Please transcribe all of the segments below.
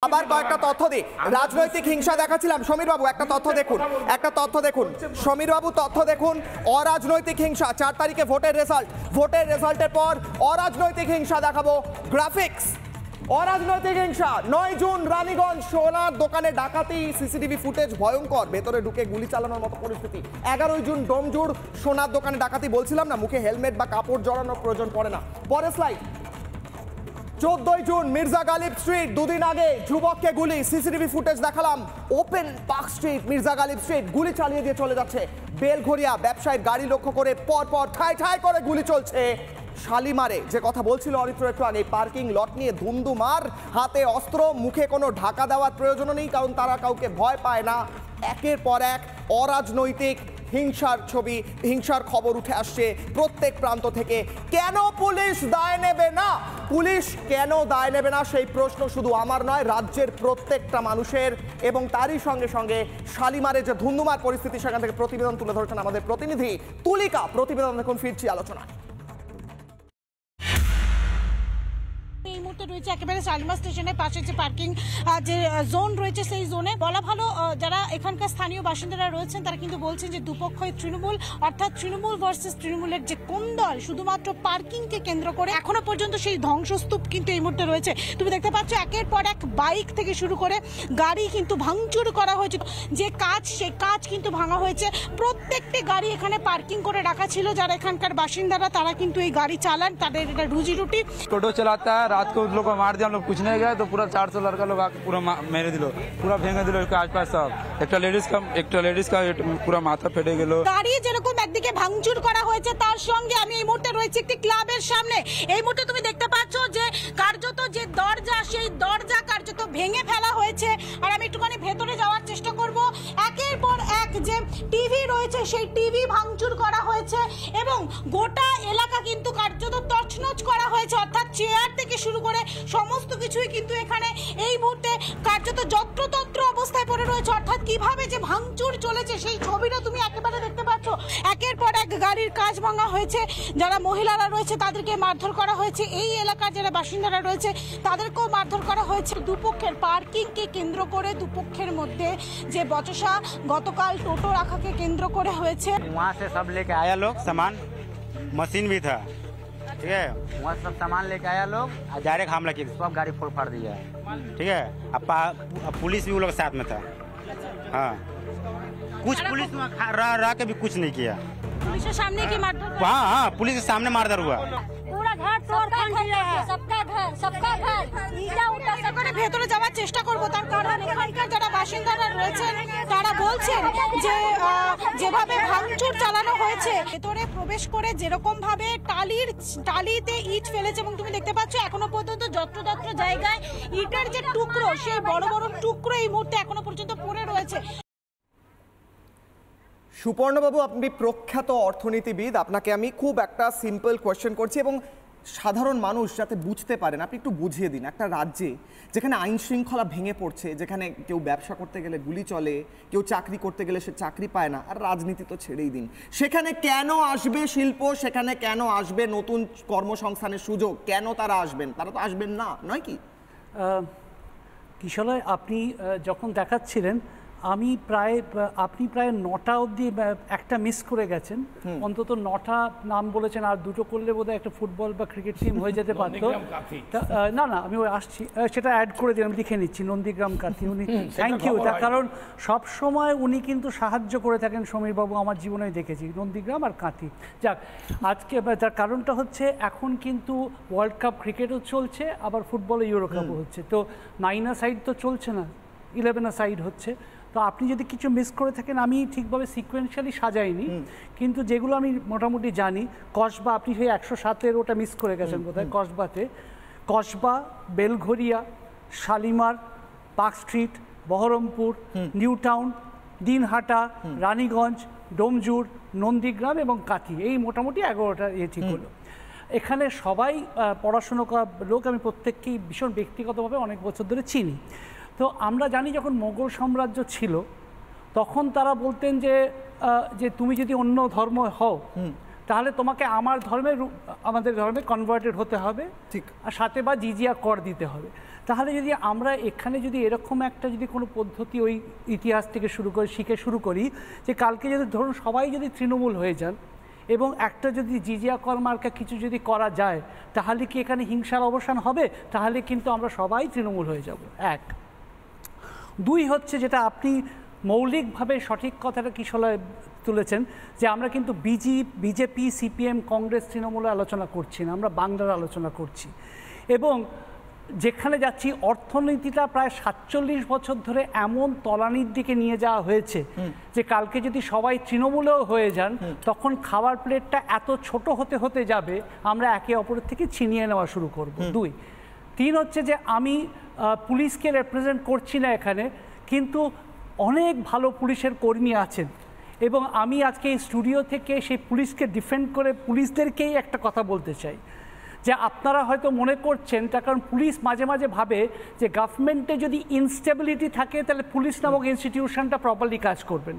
আবার কয়েকটা তথ্য দিই। রাজনৈতিক হিংসা দেখাচ্ছিলাম। সমীর বাবু একটা তথ্য দেখুন, সমীর বাবু তথ্য দেখুন। অরাজনৈতিক হিংসা, 4 তারিখে ভোটের রেজাল্টের পর অরাজনৈতিক হিংসা দেখাবো। গ্রাফিক্স, অরাজনৈতিক হিংসা। 9 জুন রানীগঞ্জ সোনার দোকানে ডাকাতি, সিসিটিভি ফুটেজ ভয়ঙ্কর, ভেতরে ঢুকে গুলি চালানোর মতো পরিস্থিতি। 11 জুন ডোমজুড় সোনার দোকানে ডাকাতি, বলছিলাম না মুখে হেলমেট বা কাপড় জড়ানোর প্রয়োজন পড়ে না। পরের স্লাইড। 14 জুন মির্জা গালিব স্ট্রিট, দুদিন আগে যুবককে গুলি, সিসিটিভি ফুটেজ দেখালাম। ওপেন পার্ক স্ট্রিট, মির্জা গালিব স্ট্রিট, গুলি চালিয়ে দিয়ে চলে যাচ্ছে। বেলঘরিয়া ব্যবসায়ীর গাড়ি লক্ষ্য করে পরপর ঠাই ঠাই করে গুলি চলছে। শালিমারে যে কথা বলছিল অরিত্র একটু আগে, পার্কিং লট নিয়ে ধুমধুমার, হাতে অস্ত্র, মুখে কোনো ঢাকা দেওয়ার প্রয়োজনও নেই, কারণ তারা কাউকে ভয় পায় না। একের পর এক অরাজনৈতিক হিংসার ছবি, হিংসার খবর উঠে আসছে প্রত্যেক প্রান্ত থেকে। কেন পুলিশ দায় নেবে না? পুলিশ কেন দায় নেবে না সেই প্রশ্ন শুধু আমার নয়, রাজ্যের প্রত্যেকটা মানুষের। এবং তারই সঙ্গে সঙ্গে শালিমারে যে ধুমধুমার পরিস্থিতি, সেখান থেকে প্রতিবেদন তুলে ধরেছেন আমাদের প্রতিনিধি তুলিকা। প্রতিবেদন দেখুন, ফিরছি আলোচনা। এই মুহূর্তে রয়েছে একেবারে শালিমার স্টেশনের পাশে যে পার্কিং যে জোন রয়েছে, সেই জোনে বলা ভালো যারা এখানকার স্থানীয় বাসিন্দারা রয়েছেন তারা কিন্তু বলছেন যে দুপক্ষই তৃণমূল, অর্থাৎ তৃণমূল ভার্সেস তৃণমূলের যে কোন্দল শুধুমাত্র পার্কিংকে কেন্দ্র করে এখনো পর্যন্ত সেই ধ্বংসস্তূপ কিন্তু এই মুহূর্তে রয়েছে। তুমি দেখতে পাচ্ছ একের পর এক বাইক থেকে শুরু করে গাড়ি কিন্তু ভাঙচুর করা হয়েছে, যে কাজ সে কাজ কিন্তু ভাঙা হয়েছে। প্রত্যেকটি গাড়ি এখানে পার্কিং করে রাখা ছিল, যারা এখানকার বাসিন্দারা তারা কিন্তু এই গাড়ি চালান, তাদের এটা রুজি রুটি। টোটো চালাता है, रात को उन लोग को मार दिया, हम लोग कुछ नहीं गए तो पूरा 400 लड़का लोग आके पूरा मेरे दिलो पूरा भेंगे दिलो आसपास सब। एक लेडीज का पूरा माथा फेटे गेलो। গাড়ি যেরকম একদিকে ভাঙচুর করা হয়েছে, তার সঙ্গে আমি এই মুহূর্তে রয়েছে একটি ক্লাবের সামনে। এই মুহূর্তে তুমি দেখতে পাচ্ছ যে কার্যত যে দরজা, সেই দরজা কার্যত ভেঙে ফেলা হয়েছে। আর আমি একটুখানি ভেতরে যাওয়ার চেষ্টা করব। একের পর এক যে টিভি রয়েছে, সেই টিভি ভাঙচুর করা হয়েছে এবং গোটা এলাকা কিন্তু কার্যত তছনছ করা হয়েছে, অর্থাৎ চেয়ার থেকে শুরু করে সমস্ত কিছুই কিন্তু এখানে এই মুহূর্তে কার্যত যত্রতন্ত্র অবস্থায় পড়ে রয়েছে। অর্থাৎ কিভাবে যে ভাঙচুর চলেছে সেই ছবিটা তুমি একেবারে দেখতে পাচ্ছ। একের পর এক গাড়ির কাজ ভাঙা হয়েছে, যারা মহিলারা রয়েছে তাদেরকে মারধর করা হয়েছে, এই এলাকার যারা বাসিন্দারা রয়েছে তাদেরকেও মারধর করা হয়েছে। দুপক্ষের পার্কিংকে কেন্দ্র করে দুপক্ষের মধ্যে যে বচসা গতকাল টোটো রাখাকে কেন্দ্র করে হয়েছে। वहाँ से सब लेके आया लोग सामान, मशीन भी था, ठीक है। वहाँ सब सामान लेके आया लोग, डायरेक्ट हमला किया, सब गाड़ी फोड़ फाड़ दिया, ठीक है। अब पुलिस भी वो लोग साथ में था, हाँ। कुछ पुलिस रह के भी कुछ नहीं किया। पुलिस के सामने की मारधर, हाँ, पुलिस के सामने मारधर हुआ। पूरा घर तोड़ फोड़ दिया है, सबका घर ईटा उठा सब করে ভেতরে যাওয়ার চেষ্টা করব। তার কারণ এখানকার যারা বাসিন্দারা রয়েছেন তারা বলছেন যে যেভাবে ভাঙচুর চালানো হয়েছে, ভেতরে প্রবেশ করে যেরকম ভাবে টালিতে ইট ফেলেছে এবং তুমি দেখতে পাচ্ছ এখনো পর্যন্ত যত্রতত্র জায়গায় ইটের যে টুকরো, সেই বড় বড় টুকরো এই মুহূর্তে এখনো পর্যন্ত পড়ে রয়েছে। সুপর্ণবাবু, আপনি প্রখ্যাত অর্থনীতিবিদ, আপনাকে আমি খুব একটা সিম্পল কোয়েশ্চেন করছি এবং সাধারণ মানুষ যাতে বুঝতে পারেন আপনি একটু বুঝিয়ে দিন। একটা রাজ্যে যেখানে আইন শৃঙ্খলা ভেঙে পড়ছে, যেখানে কেউ ব্যবসা করতে গেলে গুলি চলে, কেউ চাকরি করতে গেলে সে চাকরি পায় না, আর রাজনীতি তো ছেড়েই দিন, সেখানে কেন আসবে শিল্প, সেখানে কেন আসবে নতুন কর্মসংস্থানের সুযোগ, কেন তারা আসবেন? তারা তো আসবেন না, নয় কি? কিশলয়, আপনি যখন দেখাচ্ছিলেন আপনি প্রায় 9টা অবধি একটা মিস করে গেছেন, অন্তত 9টা নাম বলেছেন, আর দুটো করলে বোধহয় একটা ফুটবল বা ক্রিকেট টিম হয়ে যেতে পারত। না আমি ওই আসছি, সেটা অ্যাড করে দিলাম, লিখে নিচ্ছি নন্দীগ্রাম কাঁথি। উনি থ্যাংক ইউ, তার কারণ সবসময় উনি কিন্তু সাহায্য করে থাকেন সমীরবাবু, আমার জীবনে দেখেছি নন্দীগ্রাম আর কাঁথি। যাক, আজকে তার কারণটা হচ্ছে এখন কিন্তু ওয়ার্ল্ড কাপ ক্রিকেটও চলছে, আবার ফুটবলে ইউরো কাপও হচ্ছে, তো 9 সাইড তো চলছে না, 11 সাইড হচ্ছে। তো আপনি যদি কিছু মিস করে থাকেন, আমি ঠিকভাবে সিকোয়েন্সিয়ালি সাজাইনি, কিন্তু যেগুলো আমি মোটামুটি জানি, কসবা, আপনি সেই 107-এর ওটা মিস করে গেছেন বোধহয়। Kasba, Belgharia, Shalimar, park street, Baharampur, new town, Dinhata, Raniganj, Domjur, Nandigram এবং কাঁথি, এই মোটামুটি 11টা ঠিক হলো। এখানে সবাই পড়াশুনো করা লোক, আমি প্রত্যেককেই ভীষণ ব্যক্তিগতভাবে অনেক বছর ধরে চিনি। তো আমরা জানি যখন মোগল সাম্রাজ্য ছিল তখন তারা বলতেন যে তুমি যদি অন্য ধর্ম হও তাহলে তোমাকে আমাদের ধর্মে কনভার্টেড হতে হবে, ঠিক, আর সাথে বা জিজিয়া কর দিতে হবে। তাহলে যদি আমরা এখানে যদি এরকম একটা যদি কোনো পদ্ধতি ওই ইতিহাস থেকে শুরু করে শিখে শুরু করি যে কালকে যদি ধরুন সবাই যদি তৃণমূল হয়ে যান এবং একটা যদি জিজিয়া কর্মার্কা কিছু যদি করা যায় তাহলে কি এখানে হিংসার অবসান হবে? তাহলে কিন্তু আমরা সবাই তৃণমূল হয়ে যাব। এক। দুই হচ্ছে যেটা আপনি মৌলিকভাবে সঠিক কথাটা কিশোলায় তুলেছেন যে আমরা কিন্তু বিজেপি সিপিএম কংগ্রেস তৃণমূলের আলোচনা করছি না, আমরা বাংলার আলোচনা করছি। এবং যেখানে যাচ্ছি অর্থনীতিটা প্রায় 47 বছর ধরে এমন তলানির দিকে নিয়ে যাওয়া হয়েছে যে কালকে যদি সবাই তৃণমূলেও হয়ে যান তখন খাবার প্লেটটা এত ছোট হতে হতে যাবে আমরা একে অপরের থেকে ছিনিয়ে নেওয়া শুরু করব। দুই। তিন হচ্ছে যে আমি পুলিশকে রিপ্রেজেন্ট করছি না এখানে, কিন্তু অনেক ভালো পুলিশের কর্মী আছেন এবং আমি আজকে এই স্টুডিও থেকে সেই পুলিশকে ডিফেন্ড করে পুলিশদেরকেই একটা কথা বলতে চাই যে আপনারা হয়তো মনে করছেন তার কারণ পুলিশ মাঝে মাঝে ভাবে যে গভর্নমেন্টে যদি ইনস্টেবিলিটি থাকে তাহলে পুলিশ নামক ইনস্টিটিউশনটা প্রপারলি কাজ করবেন।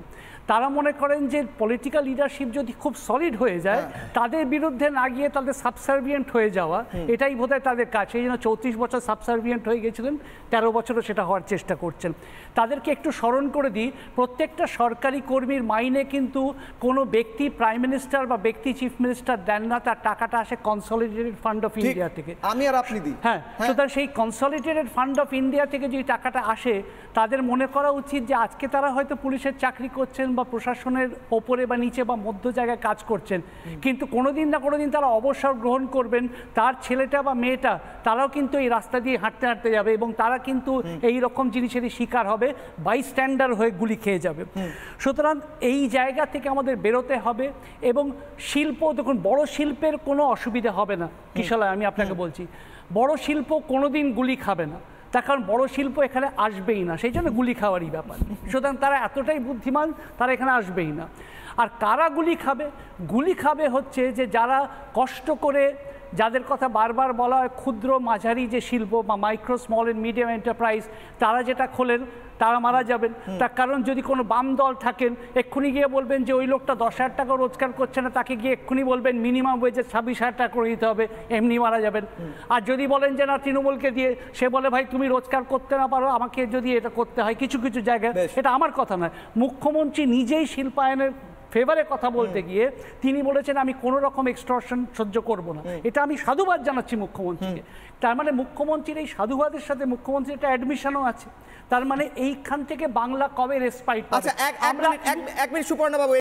তারা মনে করেন যে পলিটিক্যাল লিডারশিপ যদি খুব সলিড হয়ে যায় তাদের বিরুদ্ধে না গিয়ে তাদের সাবসার্ভিয়েন্ট হয়ে যাওয়া এটাই বোধহয় তাদের কাজ। সেই জন্য 34 বছর সাবসার্ভিয়েন্ট হয়ে গেছিলেন, 13 বছরও সেটা হওয়ার চেষ্টা করছেন। তাদেরকে একটু স্মরণ করে দিই, প্রত্যেকটা সরকারি কর্মীর মাইনে কিন্তু কোনো ব্যক্তি প্রাইম মিনিস্টার বা ব্যক্তি চিফ মিনিস্টার দেন না, তার টাকাটা আসে কনসলিডেটেড ফান্ড অফ ইন্ডিয়া থেকে। আমি আর আপনি দিই। হ্যাঁ, সুতরাং সেই কনসলিডেটেড ফান্ড অফ ইন্ডিয়া থেকে যে টাকাটা আসে তাদের মনে করা উচিত যে আজকে তারা হয়তো পুলিশের চাকরি করছেন বা প্রশাসনের ওপরে বা নিচে বা মধ্য জায়গায় কাজ করছেন, কিন্তু কোনোদিন না কোনোদিন তারা অবসর গ্রহণ করবেন, তার ছেলেটা বা মেয়েটা তারাও কিন্তু এই রাস্তা দিয়ে হাঁটতে হাঁটতে যাবে এবং তারা কিন্তু এই রকম জিনিসেরই শিকার হবে, বাইস্ট্যান্ডার হয়ে গুলি খেয়ে যাবে। সুতরাং এই জায়গা থেকে আমাদের বেরোতে হবে এবং শিল্প দেখুন, বড় শিল্পের কোনো অসুবিধা হবে না কিশোলায়, আমি আপনাকে বলছি বড় শিল্প কোনোদিন গুলি খাবে না, তার কারণ বড় শিল্প এখানে আসবেই না, সেই জন্য গুলি খাওয়ারই ব্যাপার। সুতরাং তারা এতটাই বুদ্ধিমান, তারা এখানে আসবেই না। আর কারা গুলি খাবে? গুলি খাবে হচ্ছে যে যারা কষ্ট করে, যাদের কথা বারবার বলা হয় ক্ষুদ্র মাঝারি যে শিল্প বা micro small and medium enterprise, তারা যেটা খোলেন তারা মারা যাবেন। তার কারণ যদি কোনো বাম দল থাকেন এক্ষুনি গিয়ে বলবেন যে ওই লোকটা 10,000 টাকা রোজগার করছে না, তাকে গিয়ে এক্ষুনি বলবেন মিনিমাম ওয়েজে 26,000 টাকা করে দিতে হবে, এমনি মারা যাবেন। আর যদি বলেন যে না তৃণমূলকে দিয়ে, সে বলে ভাই তুমি রোজগার করতে না পারো, আমাকে যদি এটা করতে হয় কিছু কিছু জায়গায়, এটা আমার কথা নয়, মুখ্যমন্ত্রী নিজেই শিল্পায়নের ফেভারে কথা বলতে গিয়ে তিনি বলেছেন আমি কোনো রকম এক্সটর্শন সহ্য করব না। এটা আমি সাধুবাদ জানাচ্ছি মুখ্যমন্ত্রীকে। তার মানে মুখ্যমন্ত্রীর এই সাধুবাদের সাথে মুখ্যমন্ত্রীর একটা অ্যাডমিশনও আছে, তার মানে এইখান থেকে বাংলা কবে রেসপাইট পাবে। আচ্ছা, এক মিনিট সুপর্ণা বাবু।